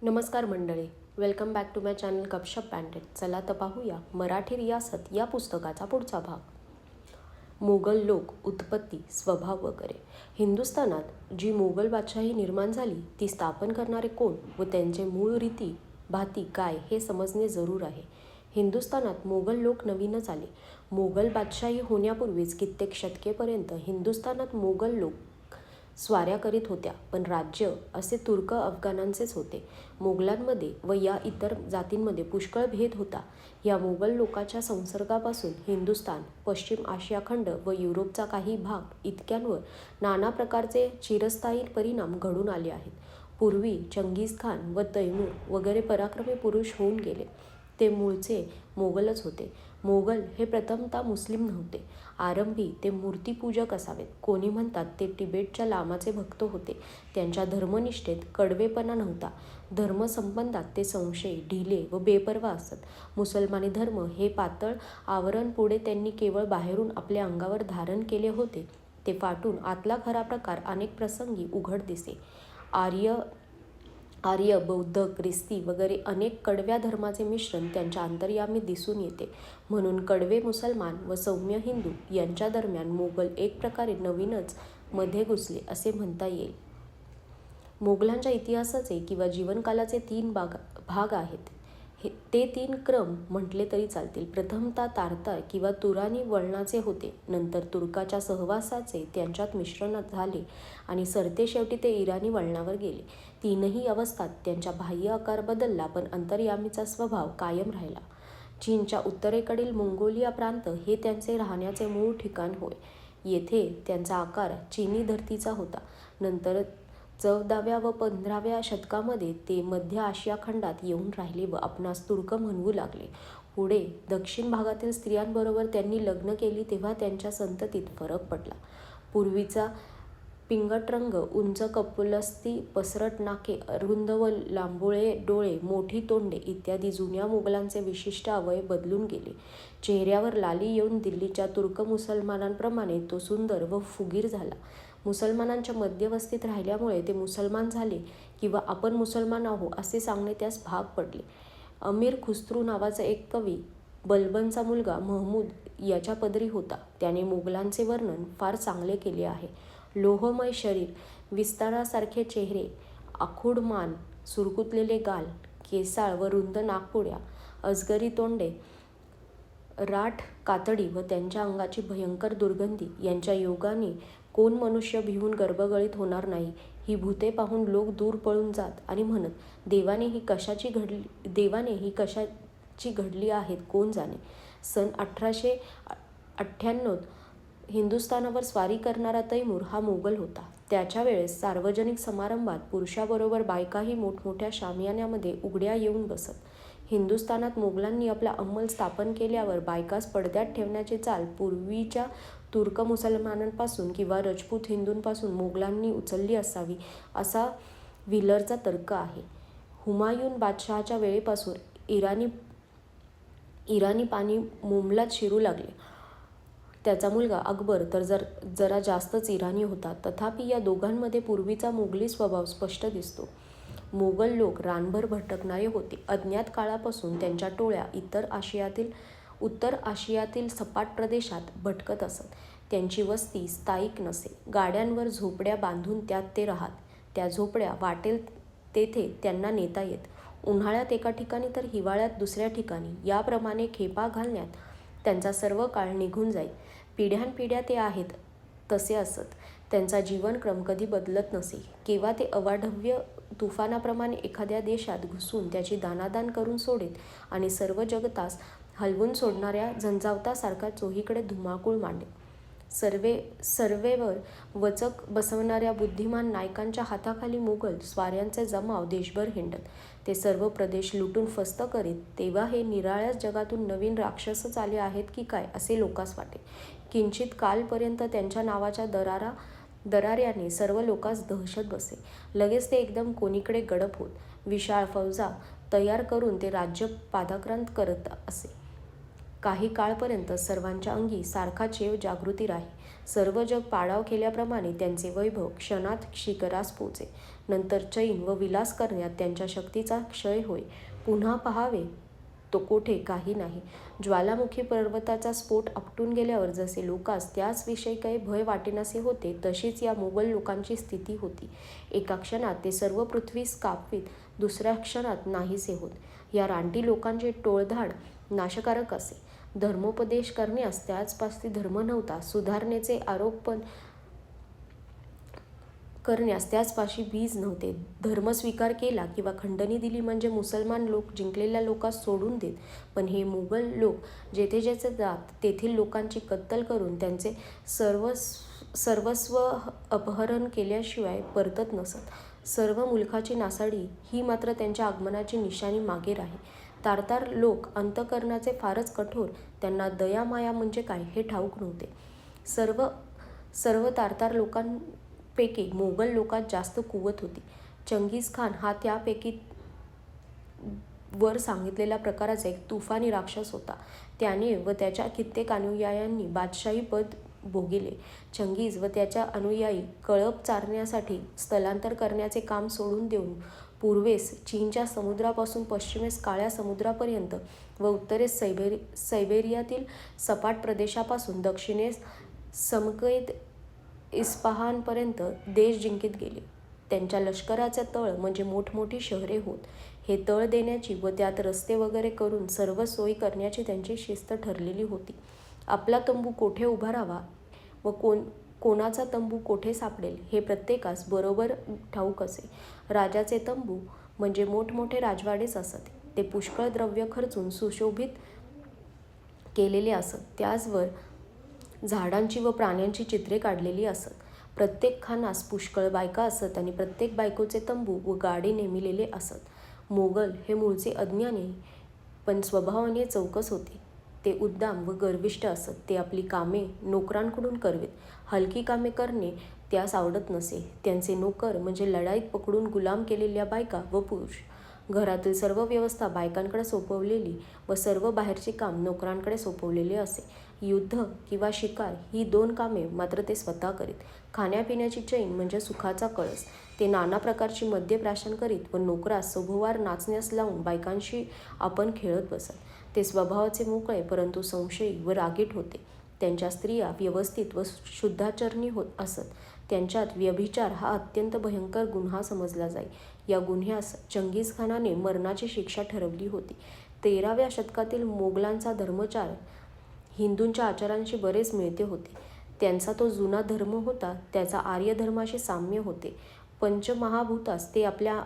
नमस्कार मंडळी, welcome back to my channel Gapshap पॅन्डेट. चला तर पाहूया मराठी रियासत या पुस्तकाचा पुढचा भाग. मोगल लोक, उत्पत्ती, स्वभाव वगैरे. हिंदुस्थानात जी मोगल बादशाही निर्माण झाली ती स्थापन करणारे कोण व त्यांचे मूळ रीती भाती काय हे समजणे जरूर आहे. हिंदुस्थानात मोगल लोक नवीनच आले. मोगल बादशाही होण्यापूर्वीच कित्येक शतकेपर्यंत हिंदुस्थानात मोगल लोक स्वाऱ्या करीत होत्या, पण राज्य असे तुर्क अफगाणांचेच होते. मोगलांमध्ये व या इतर जातींमध्ये पुष्कळ भेद होता. या मोगल लोकांच्या संसर्गापासून हिंदुस्थान, पश्चिम आशिया खंड व युरोपचा काही भाग इतक्यांवर नाना प्रकारचे चिरस्थायी परिणाम घडून आले आहेत. पूर्वी चंगीझ खान व तैमूर वगैरे पराक्रमी पुरुष होऊन गेले. ते मूळचे मोगलच होते. मोगल हे प्रथमतः मुस्लिम नव्हते. आरंभी ते मूर्तिपूजक असावेत. कोणी म्हणतात ते तिबेटच्या लामाचे भक्त होते. त्यांच्या धर्मनिष्ठेत कडवेपणा नव्हता. धर्मसंबंधात ते संशयी, ढिले व बेपर्वा असत. मुसलमानी धर्म हे पातळ आवरण पुढे त्यांनी केवळ बाहेरून आपल्या अंगावर धारण केले होते, ते फाटून आतला खरा प्रकार अनेक प्रसंगी उघड दिसे. आर्य, बौद्ध, ख्रिस्ती वगैरे अनेक कडव्या धर्माचे मिश्रण त्यांच्या अंतर्यामी दिसून येते. म्हणून कडवे मुसलमान व सौम्य हिंदू यांच्या दरम्यान मोगल एक प्रकारे नवीनच मध्ये घुसले असे म्हणता येईल. मोगलांच्या इतिहासाचे किंवा जीवनकालाचे 3 भाग आहेत. ते 3 क्रम म्हटले तरी चालतील. प्रथमतः तारतार किंवा तुरानी वळणाचे होते. नंतर तुर्काच्या सहवासाचे त्यांच्यात मिश्रण झाले आणि सरतेशेवटी ते इराणी वळणावर गेले. तीनही अवस्थात त्यांचा बाह्य आकार बदलला, पण अंतर्यामीचा स्वभाव कायम राहिला. चीनच्या उत्तरेकडील मंगोलिया प्रांत हे त्यांचे राहण्याचे मूळ ठिकाण होय. येथे त्यांचा आकार चीनी धर्तीचा होता. नंतर 14व्या व 15व्या शतकामध्ये ते मध्य आशिया खंडात येऊन राहिले व आपणास तुर्क म्हणवू लागले. पुढे दक्षिण भागातील स्त्रियांबरोबर त्यांनी लग्न केली तेव्हा त्यांच्या संततीत फरक पडला. पूर्वीचा पिंगट रंग, उंच कपोलस्थी, पसरट नाके, अरुंद व लांबोळे डोळे, मोठी तोंडे इत्यादी जुन्या मोगलांचे विशिष्ट अवयव बदलून गेले. चेहऱ्यावर लाली येऊन दिल्लीच्या तुर्क मुसलमानांप्रमाणे तो सुंदर व फुगीर झाला. मुसलमानांच्या मध्यवस्तीत राहिल्यामुळे ते मुसलमान झाले किंवा आपण मुसलमान आहो असे सांगणे त्यास भाग पडले. अमीर खुस्रू नावाचा एक कवी बलबनचा मुलगा महमूद याच्या पदरी होता. त्याने मोगलांचे वर्णन फार चांगले केले आहे. लोहमय शरीर, विस्तारासारखे चेहरे, आखूड मान, सुरकुतलेले गाल, केसाळ व रुंद नाकपुड्या, अजगरी तोंडे, राठ कातडी व त्यांच्या अंगाची भयंकर दुर्गंधी यांच्या योगाने कोण मनुष्य भिवून गर्भगळीत होणार नाही. ही भूते पाहून लोक दूर पळून जात आणि म्हणत, देवाने ही कशाची घडली आहेत कोण जाणे. सन 1898 हिंदुस्थानावर स्वारी करणारा तैमूर हा मोगल होता. त्याच्या वेळेस सार्वजनिक समारंभात पुरुषाबरोबर बायकाही मोठमोठ्या शामियान्यामध्ये उघड्या येऊन बसत. हिंदुस्थानात मोगलांनी आपला अंमल स्थापन केल्यावर बायकास पडद्यात ठेवण्याची चाल पूर्वीच्या तुर्क मुसलमानांपासून किंवा रजपूत हिंदूंपासून मोगलांनी उचलली असावी असा व्हीलरचा तर्क आहे. हुमायून बादशहाच्या वेळेपासून इराणी पाणी मुंबलात शिरू लागले. त्याचा मुलगा अकबर तर जरा जास्तच इराणी होता. तथापि या दोघांमध्ये पूर्वीचा मोगली स्वभाव स्पष्ट दिसतो. मोगल लोक रानभर भटकणारे होते. अज्ञात काळापासून त्यांच्या टोळ्या उत्तर आशियातील सपाट प्रदेशात भटकत असत. त्यांची वस्ती स्थायिक नसे. गाड्यांवर झोपड्या बांधून त्यात ते राहत. त्या झोपड्या वाटेल तेथे त्यांना नेता येत. उन्हाळ्यात एका ठिकाणी तर हिवाळ्यात दुसऱ्या ठिकाणी याप्रमाणे खेपा घालण्यात त्यांचा सर्व काळ निघून जाई. पिढ्यानपिढ्या ते आहेत तसे असत. त्यांचा जीवनक्रम कधी बदलत नसे. केव्हा ते अवाढव्य तुफानाप्रमाणे एखाद्या देशात घुसून त्याची दाणादाण करून सोडेत आणि सर्व जगतास हलवून सोडणाऱ्या झंझावतासारखा चोहीकडे धुमाकूळ मांडेत. सर्वेवर वचक बसवणाऱ्या बुद्धिमान नायकांच्या हाताखाली मोगल स्वाऱ्यांचे जमाव देशभर हिंडत. ते सर्व प्रदेश लुटून फस्त करीत. तेव्हा हे निराळ्याच जगातून नवीन राक्षसच आले आहेत की काय असे लोकास वाटे. किंचित कालपर्यंत त्यांच्या नावाच्या दराऱ्याने सर्व लोकांस दहशत बसे. लगेच ते एकदम कोणीकडे गडप होत. विशाळ फौजा तयार करून ते राज्य पादाक्रांत करत असे. काही काळपर्यंत सर्वांच्या अंगी सारखा चेव जागृती राही. सर्व जग पाडाव केल्याप्रमाणे त्यांचे वैभव क्षणात शिखरास पोचे. नंतर चैन व विलास करण्यात त्यांच्या शक्तीचा क्षय होय. पुन्हा पहावे तो कोठे काही नाही. ज्वालामुखी पर्वताचा स्फोट आपटून गेल्यावर जसे लोकास त्याच विषयी काही भय वाटेनासे होते, तशीच या मोगल लोकांची स्थिती होती. एका क्षणात ते सर्व पृथ्वीस कापवीत, दुसऱ्या क्षणात नाहीसे होत. या रानटी लोकांचे टोळधाड नाशकारक असे. धर्मोपदेश करण्यास त्याचपाशी धर्म नव्हता, सुधारणेचे आरोपण करण्यास त्याचपाशी बीज नव्हते. धर्म स्वीकार केला किंवा खंडणी दिली म्हणजे मुसलमान लोक जिंकलेल्या लोकांस सोडून देत, पण हे मुघल लोक जेथे जेथे जात तेथील लोकांची कत्तल करून त्यांचे सर्वस्व अपहरण केल्याशिवाय परतत नसत. सर्व मुलखाची नासाडी ही मात्र त्यांच्या आगमनाची निशाणी मागे राही. तारतार लोक अंतःकरणाचे फारच कठोर, त्यांना दया माया म्हणजे काय हे ठाऊक नव्हते. सर्व तारतार लोकांपैकी मोगल लोकात जास्त कुवत होती. चंगीझ खान हा त्यापैकी वर सांगितलेल्या प्रकाराचा एक तुफानी राक्षस होता. त्याने व त्याच्या कित्येक अनुयायांनी बादशाही पद भोगिले. चंगीझ व त्याच्या अनुयायी कळप चारण्यासाठी स्थलांतर करण्याचे काम सोडून देऊन पूर्वेस चीनच्या समुद्रापासून पश्चिमेस काळ्या समुद्रापर्यंत व उत्तरेस सायबेरियातील सपाट प्रदेशापासून दक्षिणेस समकैद इस्पाहानपर्यंत देश जिंकीत गेले. त्यांच्या लष्कराचे तळ म्हणजे मोठमोठी शहरे होत. हे तळ देण्याची व त्यात रस्ते वगैरे करून सर्व सोयी करण्याची त्यांची शिस्त ठरलेली होती. आपला तंबू कोठे उभारावा व कोणाचा तंबू कोठे सापडेल हे प्रत्येकास बरोबर ठाऊक असे. राजाचे तंबू म्हणजे मोठमोठे राजवाडेच असत. ते पुष्कळ द्रव्य खर्चून सुशोभित केलेले असत. त्याचवर झाडांची व प्राण्यांची चित्रे काढलेली असत. प्रत्येक खानास पुष्कळ बायका असत आणि प्रत्येक बायकोचे तंबू व गाडे नेमिलेले असत. मोगल हे मूळचे अज्ञानी पण स्वभावाने चौकस होते. ते उद्दाम व गर्विष्ठ असत. ते आपली कामे नोकरांकडून करवीत. हलकी कामे करणे त्यास आवडत नसे. त्यांचे नोकर म्हणजे लढाईत पकडून गुलाम केलेल्या बायका व पुरुष. घरातील सर्व व्यवस्था बायकांकडे सोपवलेली व सर्व बाहेरचे काम नोकरांकडे सोपवलेले असे. युद्ध किंवा शिकार ही 2 कामे मात्र ते स्वतः करीत. खाण्यापिण्याची चैन म्हणजे सुखाचा कळस. ते नाना प्रकारची मद्य प्राशन करीत व नोकरास सभोवार नाचण्यास लावून बायकांशी आपण खेळत बसत. ते स्वभावाचे मोकळे परंतु संशयी व रागीट होते. त्यांच्या स्त्रिया व्यवस्थित व शुद्धाचरणी असत. त्यांच्यात व्यभिचार हा अत्यंत भयंकर गुन्हा समजला जाई. या गुन्ह्यास चंगीझ खानाने मरणाची शिक्षा ठरवली होती. 13व्या शतकातील मोगलांचा धर्माचार हिंदूंच्या आचारांशी बरेच मिळते होते. त्यांचा तो जुना धर्म होता, त्याचा आर्य धर्माशी साम्य होते. पंचमहाभूतास ते आपल्या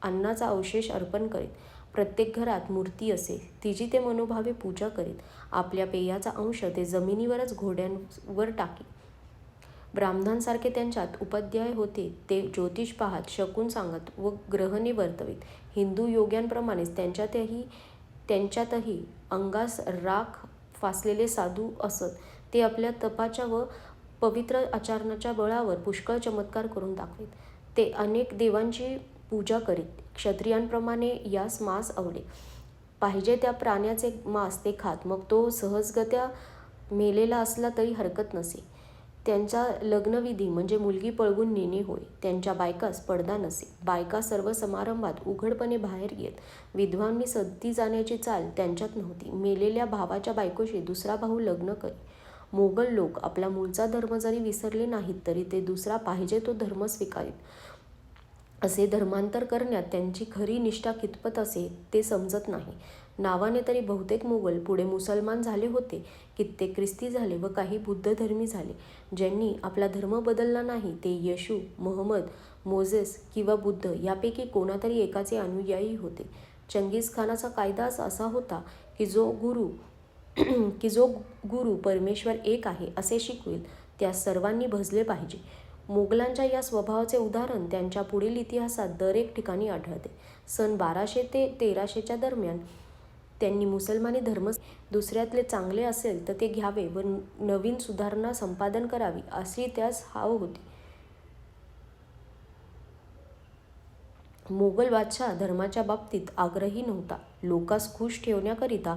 अन्नाचा अवशेष अर्पण करीत. प्रत्येक घरात मूर्ती असे, तिची ते मनोभावे पूजा करीत. आपल्या पेयाचा अंश ते जमिनीवरच घोड्यांवर टाकी. ब्राह्मणांसारखे त्यांच्यात उपाध्याय होते. ते ज्योतिष पाहत, शकुन सांगत व ग्रहणे वर्तवीत. हिंदू योग्यांप्रमाणेच त्यांच्यातही अंगास राख फासलेले साधू असत. ते आपल्या तपाच्या व पवित्र आचरणाच्या बळावर पुष्कळ चमत्कार करून दाखवीत. ते अनेक देवांची पूजा करीत. क्षत्रियांप्रमाणे यास मांस आवडे. पाहिजे त्या प्राण्याचे मांस ते खात. मग तो सहजगत्या मेलेला असला तरी हरकत नसे. त्यांचा लग्नविधी म्हणजे मुलगी पळवून नेणे होय. त्यांच्या बायकास पडदा नसे. बायका सर्व समारंभात उघडपणे बाहेर येत. विधवांनी सती जाण्याची चाल त्यांच्यात नव्हती. मेलेल्या भावाच्या बायकोशी दुसरा भाऊ लग्न करी. मोगल लोक आपला मूळचा धर्म जरी विसरले नाहीत तरी ते दुसरा पाहिजे तो धर्म स्वीकारीत. असे धर्मांतर करण्यात त्यांची खरी निष्ठा कितपत असे ते समजत नाही. नावाने तरी बहुतेक मोगल पुढे मुसलमान झाले होते. कित्येक ख्रिस्ती झाले व काही बुद्धधर्मी झाले. ज्यांनी आपला धर्म बदलला नाही ते येशू, मोहम्मद, मोझेस किंवा बुद्ध यापैकी कोणातरी एकाचे अनुयायी होते. चंगीझ खानाचा कायदाच असा होता की जो गुरु परमेश्वर एक आहे असे शिकवेल त्यास सर्वांनी भजले पाहिजे. मोगलांच्या या स्वभावाचे उदाहरण त्यांच्या पुढील इतिहासात दर एक ठिकाणी आढळते. सन 1200 ते 1300च्या दरम्यान त्यांनी मुसलमानी धर्म दुसऱ्यातले चांगले असेल तर ते घ्यावे व नवीन सुधारणा संपादन करावी अशी त्यास हाव होती. मोगल बादशाह धर्माच्या बाबतीत आग्रही नव्हता. लोकास खुश ठेवण्याकरिता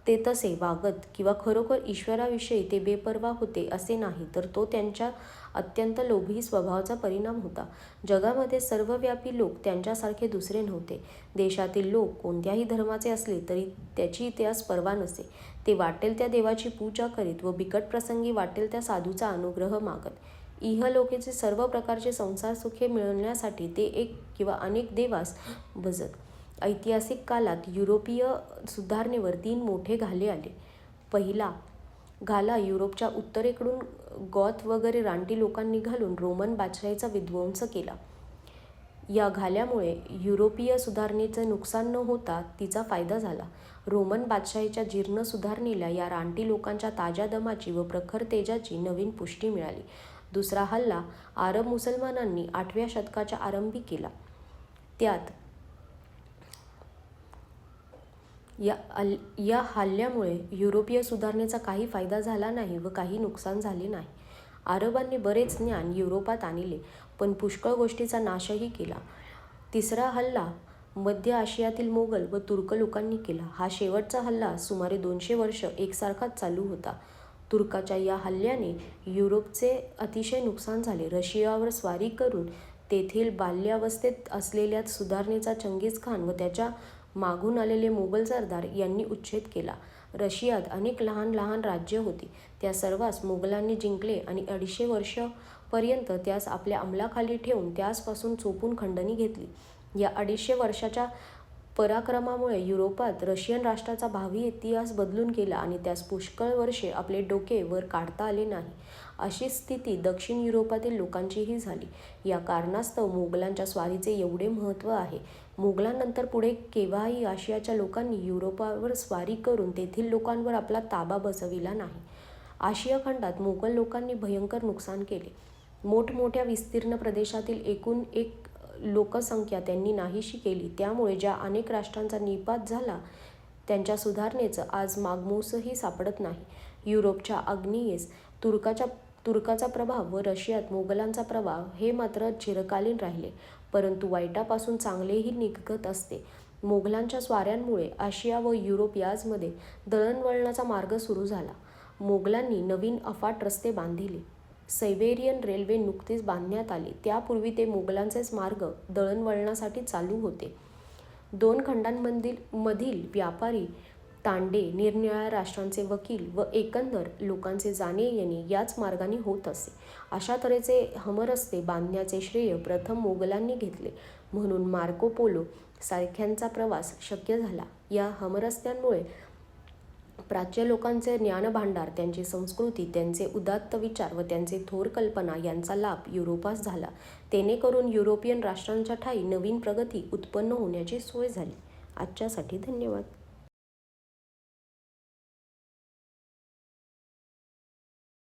ते तसे वागत किंवा खरोखर ईश्वराविषयी ते बेपर्वा होते असे नाही, तर तो त्यांच्या अत्यंत लोभी स्वभावाचा परिणाम होता. जगामध्ये सर्वव्यापी लोक त्यांच्यासारखे दुसरे नव्हते. देशातील लोक कोणत्याही धर्माचे असले तरी त्याची त्यास पर्वा नसे. ते वाटेल त्या देवाची पूजा करीत व बिकट प्रसंगी वाटेल त्या साधूचा अनुग्रह मागत. इहलोकेचे सर्व प्रकारचे संसार सुखे मिळवण्यासाठी ते एक किंवा अनेक देवास भजत. ऐतिहासिक कालात युरोपीय सुधारणेवर 3 मोठे घाले आले. पहिला घाला युरोपच्या उत्तरेकडून गॉथ वगैरे रानटी लोकांनी घालून रोमन बादशाहीचा विध्वंस केला. या घाल्यामुळे युरोपीय सुधारणेचं नुकसान न होता तिचा फायदा झाला. रोमन बादशाहीच्या जीर्ण सुधारणेला या रानटी लोकांच्या ताज्या दमाची व प्रखर तेजाची नवीन पुष्टी मिळाली. दुसरा हल्ला अरब मुसलमानांनी 8व्या शतकाच्या आरंभी केला. त्यात या हल्ल्यामुळे युरोपीय सुधारणेचा काही फायदा झाला नाही व काही नुकसान झाले नाही. अरबांनी बरेच ज्ञान युरोपात आणले, पण पुष्कळ गोष्टीचा नाशही केला. तिसरा हल्ला मध्य आशियातील मोगल व तुर्क लोकांनी केला. हा शेवटचा हल्ला सुमारे 200 वर्ष एकसारखाच चालू होता. तुर्काच्या या हल्ल्याने युरोपचे अतिशय नुकसान झाले. रशियावर स्वारी करून तेथील बाल्यावस्थेत असलेल्या सुधारणेचा चंगीझ खान व त्याच्या मागून आलेले मोगल सरदार यांनी उच्छेद केला. रशियात अनेक लहान लहान राज्ये होती. त्या सर्वांस मोगलांनी जिंकले आणि 250 वर्षांपर्यंत त्यास आपल्या अंमलाखाली ठेवून त्यासपासून चोपून खंडणी घेतली. या 250 वर्षाच्या पराक्रमामुळे युरोपात रशियन राष्ट्राचा भावी इतिहास बदलून गेला आणि त्यास पुष्कळ वर्षे आपले डोके वर काढता आले नाही. अशी स्थिती दक्षिण युरोपातील लोकांचीही झाली. या कारणास्तव मोगलांच्या स्वारीचे एवढे महत्त्व आहे. मोगलांनंतर पुढे केव्हाही आशियाच्या लोकांनी युरोपावर स्वारी करून तेथील लोकांवर आपला ताबा बसविला नाही. आशिया खंडात मोगल लोकांनी भयंकर नुकसान केले. मोठमोठ्या विस्तीर्ण प्रदेशातील एकूण एक लोकसंख्या त्यांनी नाहीशी केली. त्यामुळे ज्या अनेक राष्ट्रांचा निपात झाला त्यांच्या सुधारणेचं आज मागमूसही सापडत नाही. युरोपच्या आग्नेयेस तुर्काचा प्रभाव व रशियात मोगलांचा प्रभाव हे मात्र चिरकालीन राहिले, परंतु वाईटापासून चांगलेही निघत असते. मोगलांच्या स्वाऱ्यांमुळे आशिया व युरोप याचमध्ये दळणवळणाचा मार्ग सुरू झाला. मोगलांनी नवीन अफाट रस्ते बांधिले. सायबेरियन रेल्वे नुकतीच बांधण्यात आली. त्यापूर्वी ते मोगलांचेच मार्ग दळणवळणासाठी चालू होते. 2 खंडांमधील व्यापारी तांडे, निरनिराळ्या राष्ट्रांचे वकील व एकंदर लोकांचे जाणे येणे याच मार्गाने होत असे. अशा तऱ्हेचे हमरस्ते बांधण्याचे श्रेय प्रथम मोगलांनी घेतले, म्हणून मार्को पोलो सारख्यांचा प्रवास शक्य झाला. या हमरस्त्यांमुळे प्राच्य लोकांचे ज्ञानभांडार, त्यांची संस्कृती, त्यांचे उदात्त विचार व त्यांचे थोर कल्पना यांचा लाभ युरोपास झाला. तेणेकरून युरोपियन राष्ट्रांच्या ठायी नवीन प्रगती उत्पन्न होण्याची सोय झाली. आजच्यासाठी धन्यवाद.